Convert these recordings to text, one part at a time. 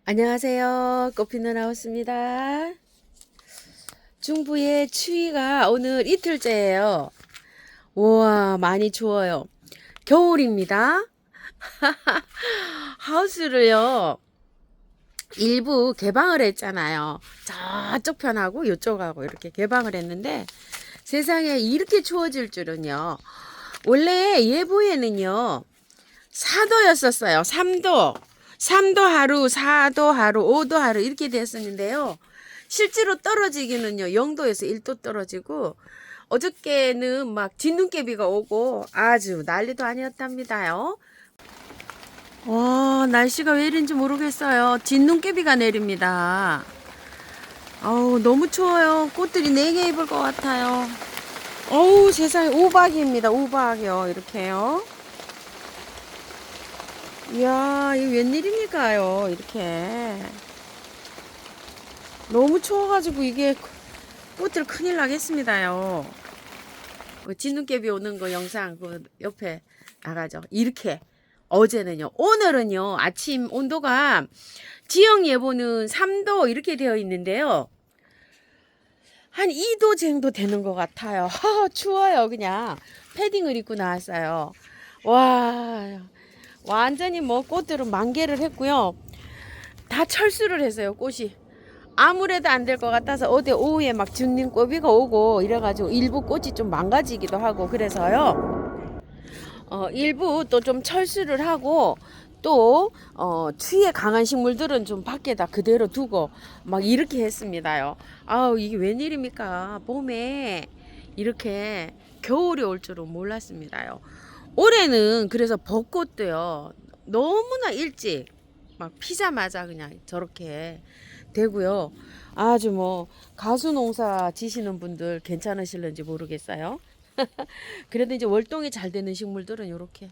안녕하세요. 꽃피는 하우스입니다. 중부의 추위가 오늘 이틀째예요. 우와, 많이 추워요. 겨울입니다. 하우스를요, 일부 개방을 했잖아요. 저쪽 편하고 이쪽하고 이렇게 개방을 했는데 세상에 이렇게 추워질 줄은요. 원래 예보에는요, 4도였었어요. 3도. 3도 하루, 4도 하루, 5도 하루 이렇게 됐었는데요. 실제로 떨어지기는요. 0도에서 1도 떨어지고 어저께는 막 진눈깨비가 오고 아주 난리도 아니었답니다요. 와, 날씨가 왜 이런지 모르겠어요. 진눈깨비가 내립니다. 아우, 너무 추워요. 꽃들이 4개 입을 것 같아요. 어우, 세상에 우박입니다. 우박이요. 이렇게요. 이야, 이거 웬일입니까요? 이렇게. 너무 추워가지고 이게 꽃들 큰일 나겠습니다요. 진눈깨비 오는 거 영상 그 옆에 나가죠. 이렇게. 어제는요. 오늘은요. 아침 온도가 지역 예보는 3도 이렇게 되어 있는데요. 한 2도 정도 되는 것 같아요. 추워요. 그냥 패딩을 입고 나왔어요. 와, 완전히 뭐 꽃들은 만개를 했고요. 다 철수를 했어요. 꽃이. 아무래도 안 될 것 같아서 어제 오후에 막 죽림고비가 오고 이래가지고 일부 꽃이 좀 망가지기도 하고 그래서요. 일부 또 좀 철수를 하고 또 추위에 강한 식물들은 좀 밖에다 그대로 두고 막 이렇게 했습니다요. 아우, 이게 웬일입니까? 봄에 이렇게 겨울이 올 줄은 몰랐습니다요. 올해는 그래서 벚꽃도요. 너무나 일찍 막 피자마자 그냥 저렇게 되고요. 아주 뭐 가수 농사 지시는 분들 괜찮으실는지 모르겠어요. 그래도 이제 월동이 잘 되는 식물들은 이렇게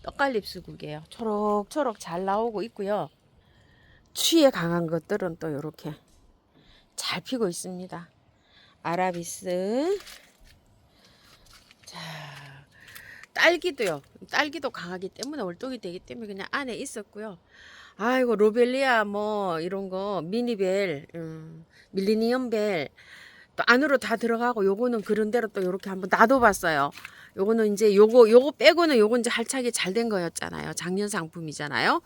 떡갈립수국이에요. 초록초록 잘 나오고 있고요. 추위에 강한 것들은 또 이렇게 잘 피고 있습니다. 아라비스. 자, 딸기도요. 딸기도 강하기 때문에 월동이 되기 때문에 그냥 안에 있었고요. 아이고, 로벨리아 뭐 이런 거 미니벨, 밀리니엄벨 또 안으로 다 들어가고 요거는 그런 대로 또 요렇게 한번 놔둬봤어요. 요거는 이제 요거 빼고는 요건 이제 할착이 잘 된 거였잖아요. 작년 상품이잖아요.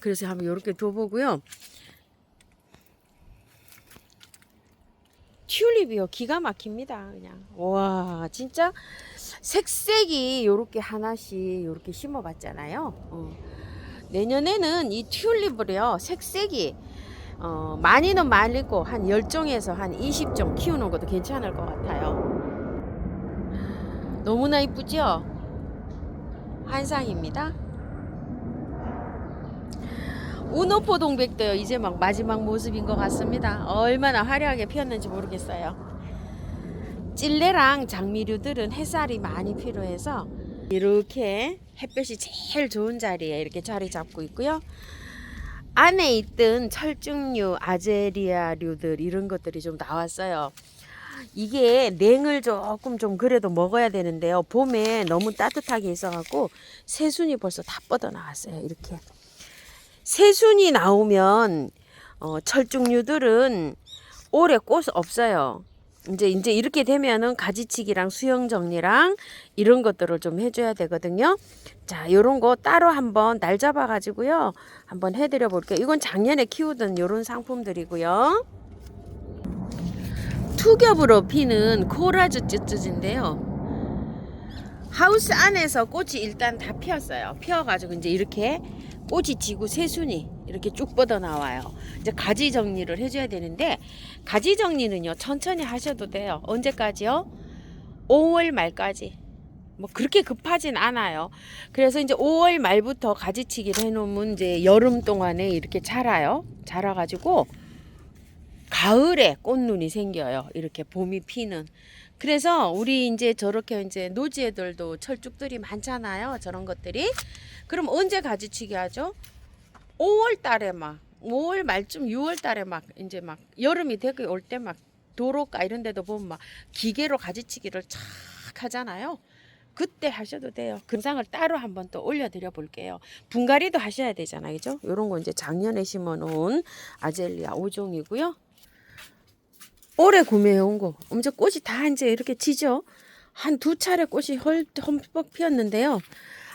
그래서 한번 요렇게 둬보고요. 튤립이요. 기가 막힙니다. 그냥. 와, 진짜 색색이 요렇게 하나씩 요렇게 심어봤잖아요. 내년에는 이 튤립을요. 색색이 많이는 말리고 한 10종에서 한 20종 키우는 것도 괜찮을 것 같아요. 너무나 이쁘죠? 한상입니다. 우노포 동백도요. 이제 막 마지막 모습인 것 같습니다. 얼마나 화려하게 피었는지 모르겠어요. 찔레랑 장미류들은 햇살이 많이 필요해서 이렇게 햇볕이 제일 좋은 자리에 이렇게 자리 잡고 있고요. 안에 있던 철쭉류, 아제리아류들 이런 것들이 좀 나왔어요. 이게 냉을 조금 좀 그래도 먹어야 되는데요. 봄에 너무 따뜻하게 있어갖고 새순이 벌써 다 뻗어 나왔어요. 이렇게 새순이 나오면 철쭉류들은 올해 꽃 없어요. 이제 이렇게 되면은 가지치기랑 수영 정리랑 이런 것들을 좀 해줘야 되거든요. 자, 요런 거 따로 한번 날 잡아 가지고요. 한번 해드려 볼게요. 이건 작년에 키우던 요런 상품들이고요. 투겹으로 피는 코라주 쯔쯔지인데요. 하우스 안에서 꽃이 일단 다 피었어요. 피어가지고 이제 이렇게 꽃이 지고 새순이 이렇게 쭉 뻗어 나와요. 이제 가지 정리를 해줘야 되는데 가지 정리는요 천천히 하셔도 돼요. 언제까지요? 5월 말까지. 뭐 그렇게 급하진 않아요. 그래서 이제 5월 말부터 가지치기를 해놓으면 이제 여름 동안에 이렇게 자라요. 자라가지고 가을에 꽃눈이 생겨요. 이렇게 봄이 피는. 그래서 우리 이제 저렇게 이제 노지애들도 철쭉들이 많잖아요. 저런 것들이. 그럼 언제 가지치기 하죠? 5월 달에 막 5월 말쯤 6월 달에 막 이제 막 여름이 되고 올 때 막 도로가 이런 데도 보면 막 기계로 가지치기를 착 하잖아요. 그때 하셔도 돼요. 근상을 따로 한번 또 올려드려 볼게요. 분갈이도 하셔야 되잖아요. 그죠? 요런 거 이제 작년에 심어 놓은 아젤리아 5종이고요. 올해 구매해 온 거. 엄청 꽃이 다 이제 이렇게 지죠? 한 두 차례 꽃이 흠뻑 피었는데요.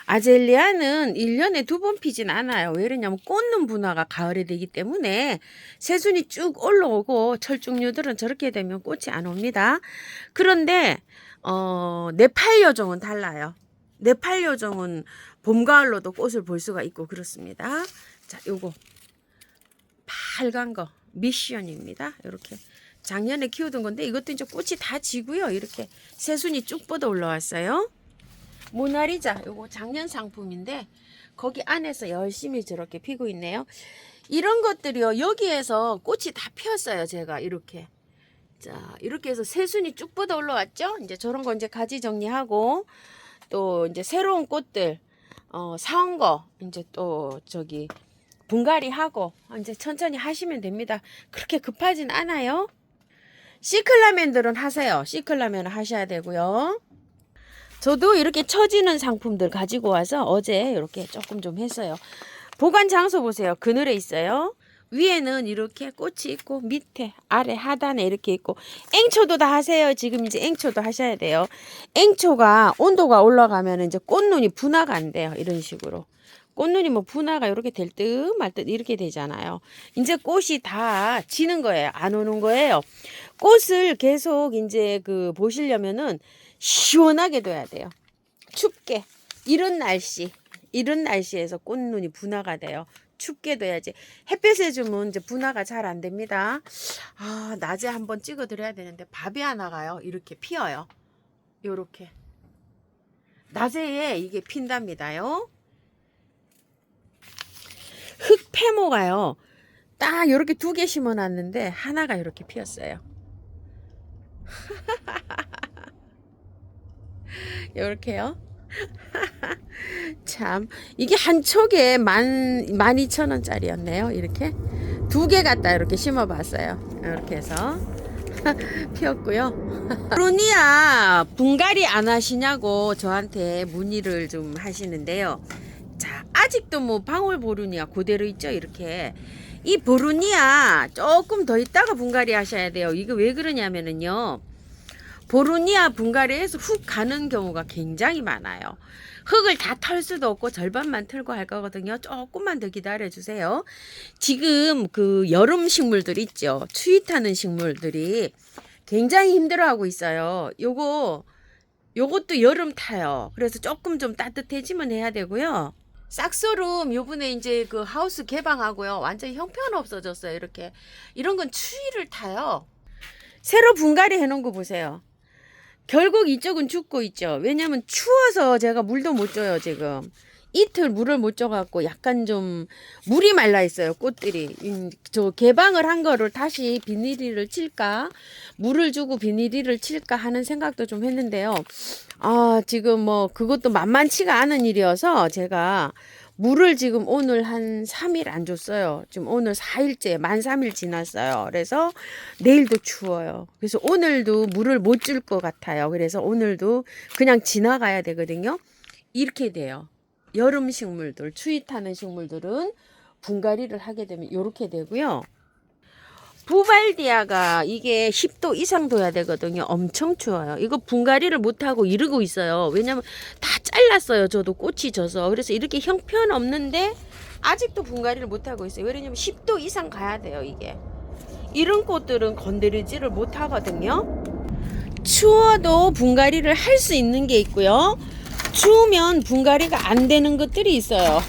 아젤리아는 1년에 2번 피진 않아요. 왜 그러냐면 꽃눈 분화가 가을에 되기 때문에 새순이 쭉 올라오고 철쭉류들은 저렇게 되면 꽃이 안 옵니다. 그런데 네팔 여종은 달라요. 네팔 여종은 봄, 가을로도 꽃을 볼 수가 있고 그렇습니다. 자, 요거 빨간 거 미션입니다. 이렇게 작년에 키우던 건데 이것도 이제 꽃이 다 지고요. 이렇게 새순이 쭉 뻗어 올라왔어요. 모나리자 요거 작년 상품인데 거기 안에서 열심히 저렇게 피고 있네요. 이런 것들이요. 여기에서 꽃이 다 피었어요. 제가 이렇게. 자, 이렇게 해서 새순이 쭉 뻗어 올라왔죠. 이제 저런 거 이제 가지 정리하고 또 이제 새로운 꽃들 사온 거 이제 또 저기 분갈이 하고 이제 천천히 하시면 됩니다. 그렇게 급하진 않아요. 시클라멘들은 하세요. 시클라멘 하셔야 되고요. 저도 이렇게 처지는 상품들 가지고 와서 어제 이렇게 조금 좀 했어요. 보관 장소 보세요. 그늘에 있어요. 위에는 이렇게 꽃이 있고 밑에 아래 하단에 이렇게 있고 앵초도 다 하세요. 지금 이제 앵초도 하셔야 돼요. 앵초가 온도가 올라가면 이제 꽃눈이 분화가 안 돼요. 이런 식으로. 꽃눈이 뭐 분화가 이렇게 될 듯 말 듯 이렇게 되잖아요. 이제 꽃이 다 지는 거예요. 안 오는 거예요. 꽃을 계속 이제 그 보시려면은 시원하게 둬야 돼요. 춥게. 이런 날씨에서 꽃눈이 분화가 돼요. 춥게 둬야지. 햇빛에 주면 이제 분화가 잘 안 됩니다. 아, 낮에 한번 찍어 드려야 되는데 밥이 안 나가요. 이렇게 피어요. 요렇게. 낮에 이게 핀답니다요. 흑패모가요. 딱 요렇게 2개 심어 놨는데 하나가 이렇게 피었어요. 요렇게요. 참 이게 한 촉에 12,000원짜리였네요. 이렇게 2개 갖다 이렇게 심어봤어요. 이렇게 해서 피었고요. 브루니아 분갈이 안 하시냐고 저한테 문의를 좀 하시는데요. 자, 아직도 뭐 방울 보루니아 그대로 있죠. 이렇게 이 보루니아 조금 더 있다가 분갈이 하셔야 돼요. 이거 왜 그러냐면은요. 보루니아 분갈이에서 훅 가는 경우가 굉장히 많아요. 흙을 다 털 수도 없고 절반만 털고 할 거거든요. 조금만 더 기다려 주세요. 지금 그 여름 식물들 있죠. 추위 타는 식물들이 굉장히 힘들어하고 있어요. 요것도 여름 타요. 그래서 조금 좀 따뜻해지면 해야 되고요. 싹소름 요번에 이제 그 하우스 개방하고요. 완전히 형편 없어졌어요. 이렇게 이런 건 추위를 타요. 새로 분갈이 해놓은 거 보세요. 결국 이쪽은 죽고 있죠. 왜냐면 추워서 제가 물도 못 줘요. 지금 이틀 물을 못 줘갖고 약간 좀 물이 말라 있어요. 꽃들이. 저 개방을 한 거를 다시 비닐을 칠까 물을 주고 비닐을 칠까 하는 생각도 좀 했는데요. 아, 지금 뭐 그것도 만만치가 않은 일이어서 제가 물을 지금 오늘 한 3일 안 줬어요. 지금 오늘 4일째, 만 3일 지났어요. 그래서 내일도 추워요. 그래서 오늘도 물을 못 줄 것 같아요. 그래서 오늘도 그냥 지나가야 되거든요. 이렇게 돼요. 여름 식물들, 추위 타는 식물들은 분갈이를 하게 되면 이렇게 되고요. 부발디아가 이게 10도 이상 둬야 되거든요. 엄청 추워요. 이거 분갈이를 못하고 이러고 있어요. 왜냐면 다 잘랐어요. 저도 꽃이 져서. 그래서 이렇게 형편없는데 아직도 분갈이를 못하고 있어요. 왜냐면 10도 이상 가야 돼요. 이게. 이런 꽃들은 건드리지를 못하거든요. 추워도 분갈이를 할 수 있는 게 있고요. 추우면 분갈이가 안 되는 것들이 있어요.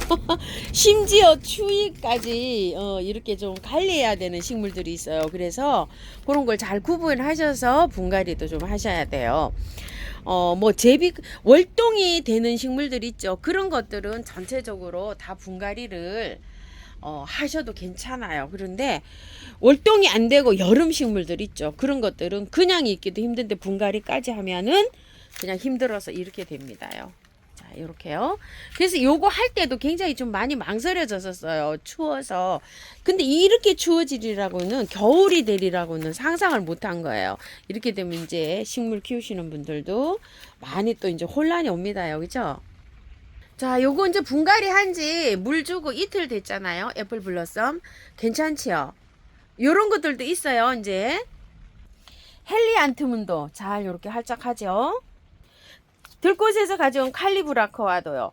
심지어 추위까지 이렇게 좀 관리해야 되는 식물들이 있어요. 그래서 그런 걸 잘 구분하셔서 분갈이도 좀 하셔야 돼요. 뭐 월동이 되는 식물들 있죠. 그런 것들은 전체적으로 다 분갈이를 하셔도 괜찮아요. 그런데 월동이 안 되고 여름 식물들 있죠. 그런 것들은 그냥 있기도 힘든데 분갈이까지 하면은 그냥 힘들어서 이렇게 됩니다요. 자, 이렇게요. 그래서 요거 할 때도 굉장히 좀 많이 망설여졌었어요. 추워서. 근데 이렇게 추워지리라고는, 겨울이 되리라고는 상상을 못한 거예요. 이렇게 되면 이제 식물 키우시는 분들도 많이 또 이제 혼란이 옵니다. 그죠? 자, 요거 이제 분갈이 한지 물 주고 이틀 됐잖아요. 애플 블러썸. 괜찮지요? 요런 것들도 있어요. 이제 헬리안트문도 잘 요렇게 활짝하죠. 들꽃에서 가져온 칼리브라커와도요.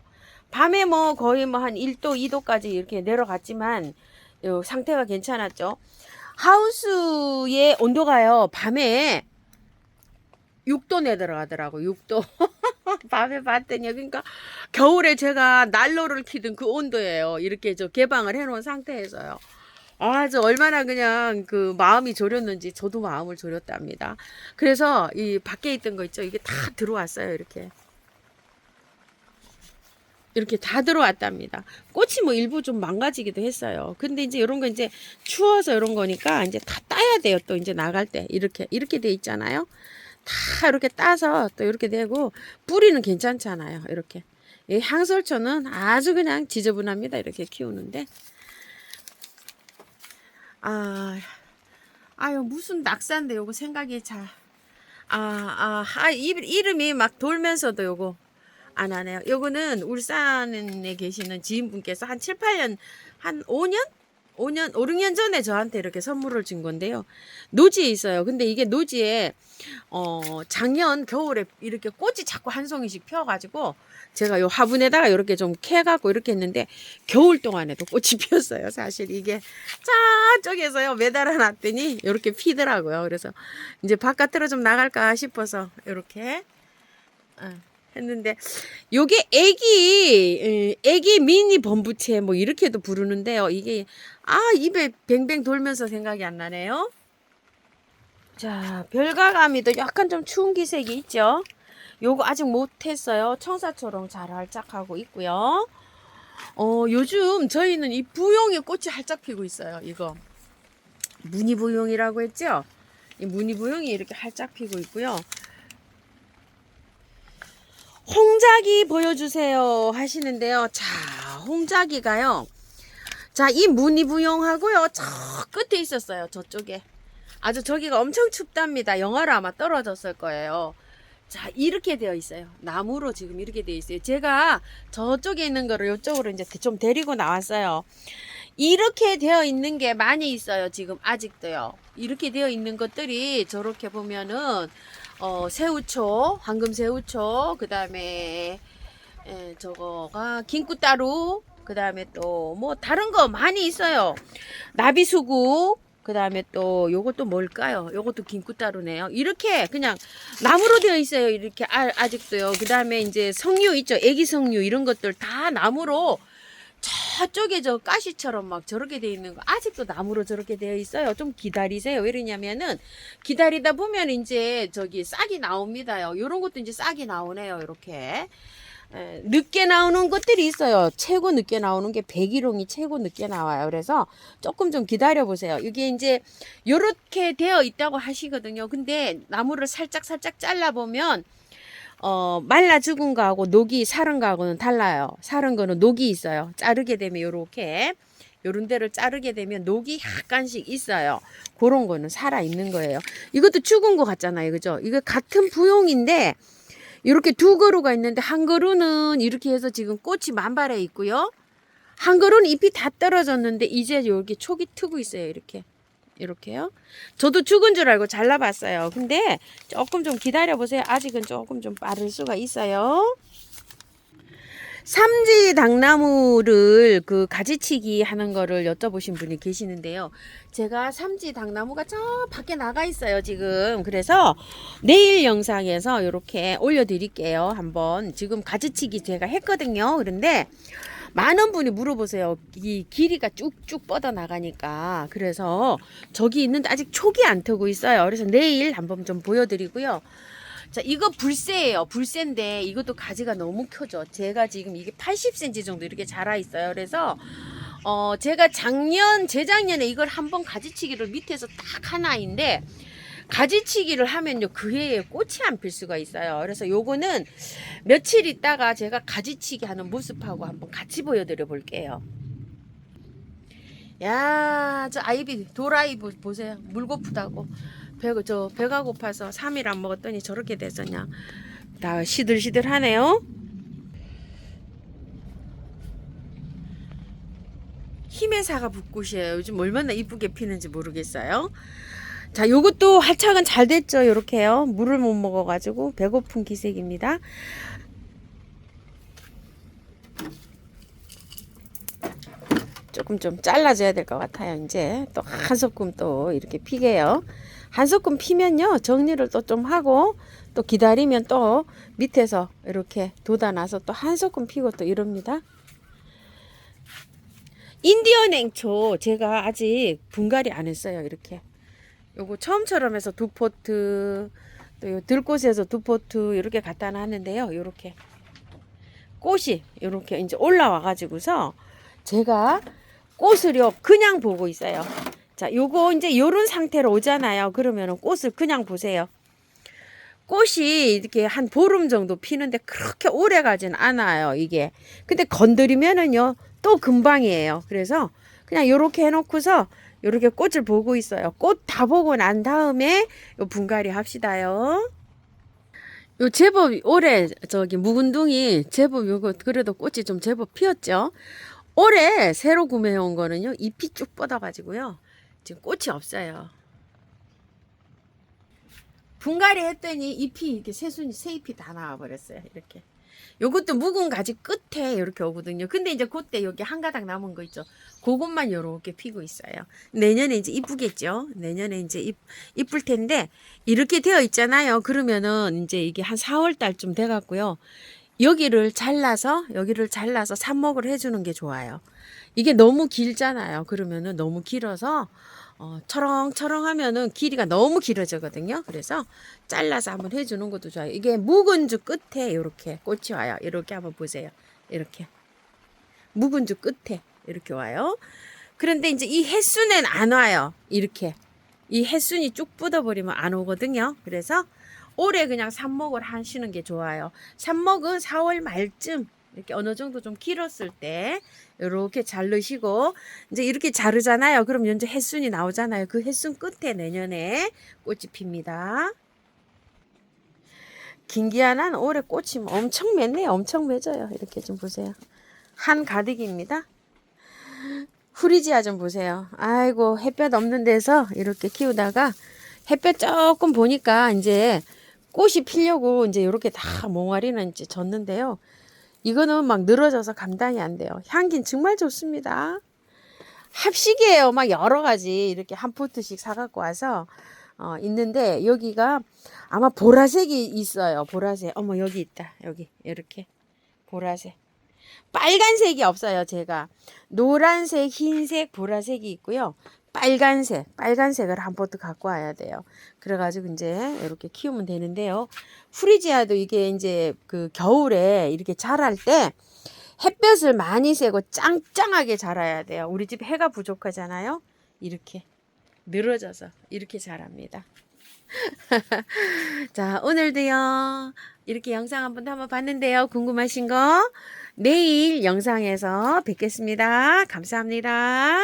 밤에 뭐 거의 뭐 한 1도, 2도까지 이렇게 내려갔지만 요 상태가 괜찮았죠. 하우스의 온도가요. 밤에 6도 내려가더라고. 6도. 밤에 봤더니 그러니까 겨울에 제가 난로를 켜던 그 온도예요. 이렇게 저 개방을 해놓은 상태에서요. 저 얼마나 그냥 그 마음이 졸였는지 저도 마음을 졸였답니다. 그래서 이 밖에 있던 거 있죠. 이게 다 들어왔어요. 이렇게 다 들어왔답니다. 꽃이 뭐 일부 좀 망가지기도 했어요. 근데 이제 이런 거 이제 추워서 이런 거니까 이제 다 따야 돼요. 또 이제 나갈 때 이렇게 돼 있잖아요. 다 이렇게 따서 또 이렇게 되고 뿌리는 괜찮잖아요. 이렇게 이 향설초는 아주 그냥 지저분합니다. 이렇게 키우는데 아유 무슨 낙사인데 요거 생각이 잘 이름이 막 돌면서도 요거 안 하네요. 요거는 울산에 계시는 지인분께서 한 7, 8년 한 5년? 5, 6년 전에 저한테 이렇게 선물을 준 건데요. 노지에 있어요. 근데 이게 노지에 작년 겨울에 이렇게 꽃이 자꾸 한 송이씩 피어가지고 제가 요 화분에다가 이렇게 좀 캐갖고 이렇게 했는데 겨울 동안에도 꽃이 피었어요. 사실 이게 저쪽에서요 매달아 놨더니 이렇게 피더라고요. 그래서 이제 바깥으로 좀 나갈까 싶어서 이렇게 했는데 요게 애기 미니 범부채 뭐 이렇게도 부르는데요. 이게 입에 뱅뱅 돌면서 생각이 안 나네요. 자, 별가감이도 약간 좀 추운 기색이 있죠. 요거 아직 못했어요. 청사초롱 잘 활짝하고 있고요. 요즘 저희는 이 부용의 꽃이 활짝 피고 있어요. 이거 무늬부용이라고 했죠. 이 무늬부용이 이렇게 활짝 피고 있고요. 홍자기 보여주세요 하시는데요. 자, 홍자기가요. 자, 이 무늬부용하고요. 저 끝에 있었어요. 저쪽에. 아주 저기가 엄청 춥답니다. 영하로 아마 떨어졌을 거예요. 자, 이렇게 되어 있어요. 나무로 지금 이렇게 되어 있어요. 제가 저쪽에 있는 거를 이쪽으로 이제 좀 데리고 나왔어요. 이렇게 되어 있는 게 많이 있어요. 지금 아직도요. 이렇게 되어 있는 것들이 저렇게 보면은 새우초, 황금 새우초, 그 다음에 저거가 긴꾸따루, 그 다음에 또 뭐 다른 거 많이 있어요. 나비수국, 그 다음에 또 요것도 뭘까요? 요것도 긴꾸따루네요. 이렇게 그냥 나무로 되어 있어요. 이렇게 아직도요. 그 다음에 이제 석류 있죠. 애기 석류 이런 것들 다 나무로 저쪽에 저 가시처럼 막 저렇게 되어 있는 거 아직도 나무로 저렇게 되어 있어요. 좀 기다리세요. 왜 그러냐면은 기다리다 보면 이제 저기 싹이 나옵니다요. 요런 것도 이제 싹이 나오네요. 이렇게 늦게 나오는 것들이 있어요. 최고 늦게 나오는 게 백일홍이 최고 늦게 나와요. 그래서 조금 좀 기다려 보세요. 이게 이제 요렇게 되어 있다고 하시거든요. 근데 나무를 살짝 잘라 보면 말라 죽은 거하고 녹이 사른 거하고는 달라요. 사른 거는 녹이 있어요. 자르게 되면 요렇게 요런 데를 자르게 되면 녹이 약간씩 있어요. 그런 거는 살아 있는 거예요. 이것도 죽은 거 같잖아요. 그죠? 이거 같은 부용인데 이렇게 두 그루가 있는데 한 그루는 이렇게 해서 지금 꽃이 만발해 있고요. 한 그루는 잎이 다 떨어졌는데 이제 여기 촉이 트고 있어요. 이렇게요. 저도 죽은 줄 알고 잘라봤어요. 근데 조금 좀 기다려보세요. 아직은 조금 좀 빠를 수가 있어요. 삼지 당나무를 그 가지치기 하는 거를 여쭤보신 분이 계시는데요. 제가 삼지 당나무가 저 밖에 나가 있어요, 지금. 그래서 내일 영상에서 이렇게 올려드릴게요. 한번. 지금 가지치기 제가 했거든요. 그런데 많은 분이 물어보세요. 이 길이가 쭉쭉 뻗어 나가니까. 그래서 저기 있는데 아직 촉이 안 트고 있어요. 그래서 내일 한번 좀 보여드리고요. 자, 이거 불새예요. 불새인데 이것도 가지가 너무 크죠. 제가 지금 이게 80cm 정도 이렇게 자라 있어요. 그래서 제가 재작년에 이걸 한번 가지치기를 밑에서 딱 하나인데 가지치기를 하면요 그 해에 꽃이 안 필 수가 있어요. 그래서 요거는 며칠 있다가 제가 가지치기 하는 모습하고 한번 같이 보여드려 볼게요. 야, 저 아이비 도라이브 보세요. 물고프다고 배가 고파서 3일 안 먹었더니 저렇게 됐었냐. 다 시들시들하네요. 히메사가 붓꽃이에요. 요즘 얼마나 이쁘게 피는지 모르겠어요. 자, 요것도 활착은 잘 됐죠. 요렇게요. 물을 못 먹어가지고 배고픈 기색입니다. 조금 좀 잘라줘야 될 것 같아요. 이제 또 한 소끔 또 이렇게 피게요. 한 소끔 피면요 정리를 또 좀 하고 또 기다리면 또 밑에서 이렇게 돋아나서 또 한 소끔 피고 또 이럽니다. 인디언 행초 제가 아직 분갈이 안 했어요. 이렇게 요거 처음처럼 해서 2포트 또 요 들꽃에서 2포트 이렇게 갖다 놨는데요. 요렇게 꽃이 이렇게 이제 올라와 가지고서 제가 꽃을요 그냥 보고 있어요. 자, 요거 이제 요런 상태로 오잖아요. 그러면은 꽃을 그냥 보세요. 꽃이 이렇게 한 보름 정도 피는데 그렇게 오래 가진 않아요, 이게. 근데 건드리면은요 또 금방이에요. 그래서 그냥 요렇게 해놓고서 요렇게 꽃을 보고 있어요. 꽃 다 보고 난 다음에 요 분갈이 합시다요. 요 제법 올해 저기 묵은둥이 제법 요거 그래도 꽃이 좀 제법 피었죠. 올해 새로 구매해 온 거는요 잎이 쭉 뻗어가지고요 지금 꽃이 없어요. 분갈이 했더니 잎이 이렇게 새 잎이 다 나와 버렸어요. 이렇게 요것도 묵은 가지 끝에 이렇게 오거든요. 근데 이제 그때 여기 한 가닥 남은 거 있죠. 그것만 요렇게 피고 있어요. 내년에 이제 이쁘겠죠. 내년에 이제 이쁠 텐데 이렇게 되어 있잖아요. 그러면은 이제 이게 한 4월 달쯤 돼 갖고요. 여기를 잘라서 삽목을 해주는 게 좋아요. 이게 너무 길잖아요. 그러면은 너무 길어서 철렁철렁 하면은 길이가 너무 길어지거든요. 그래서 잘라서 한번 해주는 것도 좋아요. 이게 묵은주 끝에 이렇게 꽃이 와요. 이렇게 한번 보세요. 이렇게 묵은주 끝에 이렇게 와요. 그런데 이제 이 햇순엔 안 와요. 이렇게 이 햇순이 쭉 뻗어버리면 안 오거든요. 그래서 올해 그냥 삽목을 하시는 게 좋아요. 삽목은 4월 말쯤 이렇게 어느 정도 좀 길었을 때 이렇게 자르시고 이제 이렇게 자르잖아요. 그럼 이제 햇순이 나오잖아요. 그 햇순 끝에 내년에 꽃이 핍니다. 김기아는 올해 꽃이 엄청 맺네요. 엄청 맺어요. 이렇게 좀 보세요. 한 가득입니다. 후리지아 좀 보세요. 아이고 햇볕 없는 데서 이렇게 키우다가 햇볕 조금 보니까 이제 꽃이 피려고 이제 이렇게 다 몽아리는 이제 졌는데요. 이거는 막 늘어져서 감당이 안 돼요. 향기는 정말 좋습니다. 합식이에요. 막 여러 가지 이렇게 한 포트씩 사갖고 와서 있는데 여기가 아마 보라색이 있어요. 보라색. 어머 여기 있다. 여기 이렇게 보라색. 빨간색이 없어요. 제가 노란색, 흰색, 보라색이 있고요. 빨간색을 한 포트 갖고 와야 돼요. 그래가지고 이제 이렇게 키우면 되는데요. 프리지아도 이게 이제 그 겨울에 이렇게 자랄 때 햇볕을 많이 쐬고 짱짱하게 자라야 돼요. 우리 집 해가 부족하잖아요. 이렇게 늘어져서 이렇게 자랍니다. 자, 오늘도요. 이렇게 영상 한번 봤는데요. 궁금하신 거 내일 영상에서 뵙겠습니다. 감사합니다.